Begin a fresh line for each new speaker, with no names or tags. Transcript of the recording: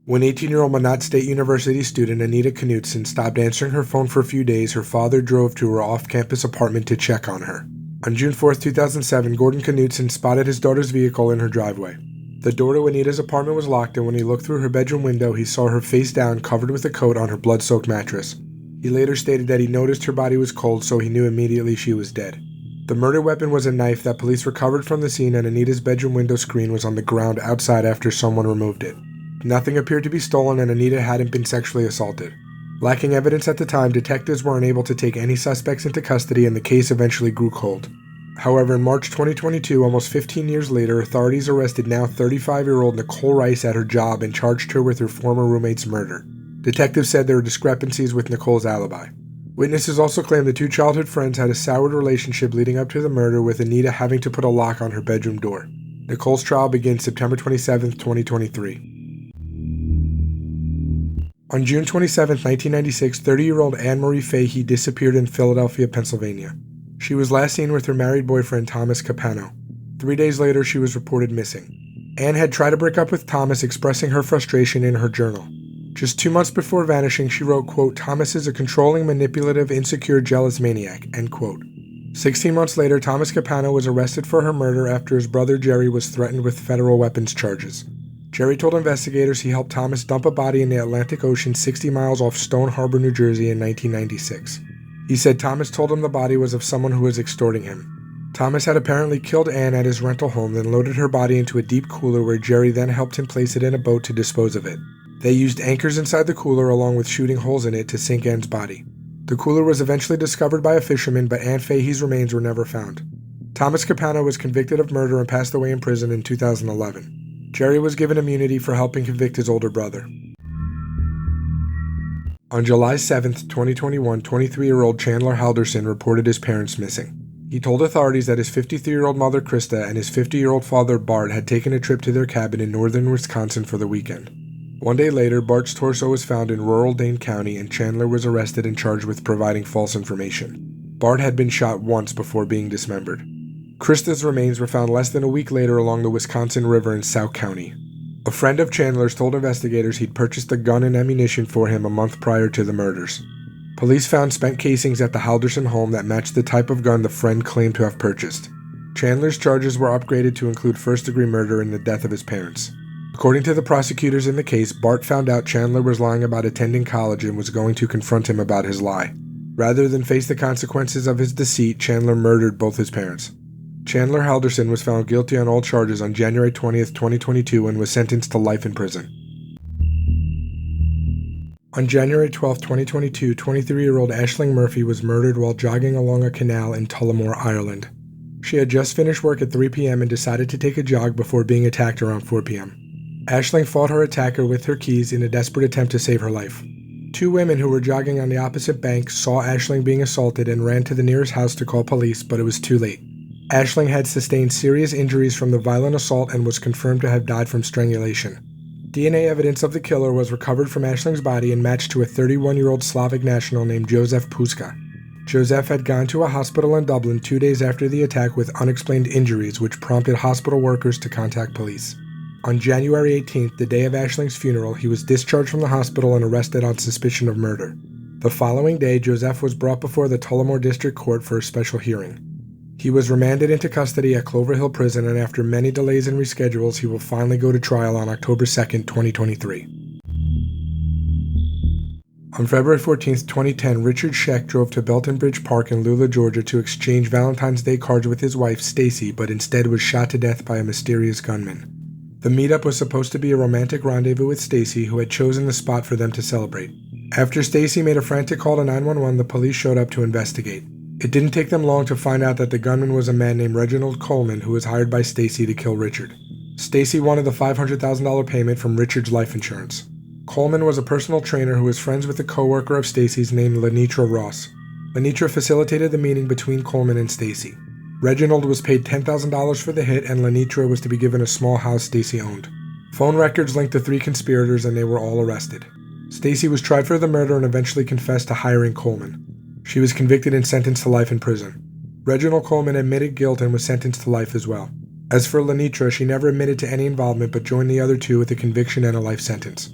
When 18-year-old Minot State University student Anita Knutson stopped answering her phone for a few days, her father drove to her off-campus apartment to check on her. On June 4, 2007, Gordon Knutson spotted his daughter's vehicle in her driveway. The door to Anita's apartment was locked, and when he looked through her bedroom window, he saw her face down, covered with a coat on her blood-soaked mattress. He later stated that he noticed her body was cold, so he knew immediately she was dead. The murder weapon was a knife that police recovered from the scene, and Anita's bedroom window screen was on the ground outside after someone removed it. Nothing appeared to be stolen, and Anita hadn't been sexually assaulted. Lacking evidence at the time, detectives were unable to take any suspects into custody, and the case eventually grew cold. However, in March 2022, almost 15 years later, authorities arrested now 35-year-old Nicole Rice at her job and charged her with her former roommate's murder. Detectives said there were discrepancies with Nicole's alibi. Witnesses also claimed the two childhood friends had a soured relationship leading up to the murder, with Anita having to put a lock on her bedroom door. Nicole's trial begins September 27, 2023. On June 27, 1996, 30-year-old Anne-Marie Fahey disappeared in Philadelphia, Pennsylvania. She was last seen with her married boyfriend, Thomas Capano. 3 days later, she was reported missing. Anne had tried to break up with Thomas, expressing her frustration in her journal. Just 2 months before vanishing, she wrote, quote, "Thomas is a controlling, manipulative, insecure, jealous maniac," end quote. 16 months later, Thomas Capano was arrested for her murder after his brother Jerry was threatened with federal weapons charges. Jerry told investigators he helped Thomas dump a body in the Atlantic Ocean 60 miles off Stone Harbor, New Jersey in 1996. He said Thomas told him the body was of someone who was extorting him. Thomas had apparently killed Anne at his rental home, then loaded her body into a deep cooler where Jerry then helped him place it in a boat to dispose of it. They used anchors inside the cooler along with shooting holes in it to sink Anne's body. The cooler was eventually discovered by a fisherman, but Anne Fahey's remains were never found. Thomas Capano was convicted of murder and passed away in prison in 2011. Jerry was given immunity for helping convict his older brother. On July 7, 2021, 23-year-old Chandler Halderson reported his parents missing. He told authorities that his 53-year-old mother Krista and his 50-year-old father Bart had taken a trip to their cabin in northern Wisconsin for the weekend. 1 day later, Bart's torso was found in rural Dane County, and Chandler was arrested and charged with providing false information. Bart had been shot once before being dismembered. Krista's remains were found less than a week later along the Wisconsin River in Schoeck County. A friend of Chandler's told investigators he'd purchased a gun and ammunition for him a month prior to the murders. Police found spent casings at the Halderson home that matched the type of gun the friend claimed to have purchased. Chandler's charges were upgraded to include first-degree murder in the death of his parents. According to the prosecutors in the case, Bart found out Chandler was lying about attending college and was going to confront him about his lie. Rather than face the consequences of his deceit, Chandler murdered both his parents. Chandler Halderson was found guilty on all charges on January 20, 2022 and was sentenced to life in prison. On January 12, 2022, 23-year-old Ashling Murphy was murdered while jogging along a canal in Tullamore, Ireland. She had just finished work at 3 p.m. and decided to take a jog before being attacked around 4 p.m. Ashling fought her attacker with her keys in a desperate attempt to save her life. 2 women who were jogging on the opposite bank saw Ashling being assaulted and ran to the nearest house to call police, but it was too late. Ashling had sustained serious injuries from the violent assault and was confirmed to have died from strangulation. DNA evidence of the killer was recovered from Ashling's body and matched to a 31-year-old Slavic national named Josef Puska. Josef had gone to a hospital in Dublin 2 days after the attack with unexplained injuries, which prompted hospital workers to contact police. On January 18th, the day of Ashling's funeral, he was discharged from the hospital and arrested on suspicion of murder. The following day, Josef was brought before the Tullamore District Court for a special hearing. He was remanded into custody at Clover Hill Prison, and after many delays and reschedules, he will finally go to trial on October 2, 2023. On February 14, 2010, Richard Schoeck drove to Belton Bridge Park in Lula, Georgia to exchange Valentine's Day cards with his wife, Stacy, but instead was shot to death by a mysterious gunman. The meetup was supposed to be a romantic rendezvous with Stacy, who had chosen the spot for them to celebrate. After Stacy made a frantic call to 911, the police showed up to investigate. It didn't take them long to find out that the gunman was a man named Reginald Coleman, who was hired by Stacy to kill Richard. Stacy wanted the $500,000 payment from Richard's life insurance. Coleman was a personal trainer who was friends with a co-worker of Stacy's named Lenitra Ross. Lenitra facilitated the meeting between Coleman and Stacy. Reginald was paid $10,000 for the hit, and Lenitra was to be given a small house Stacy owned. Phone records linked the 3 conspirators, and they were all arrested. Stacy was tried for the murder and eventually confessed to hiring Coleman. She was convicted and sentenced to life in prison. Reginald Coleman admitted guilt and was sentenced to life as well. As for Lenitra, she never admitted to any involvement but joined the other 2 with a conviction and a life sentence.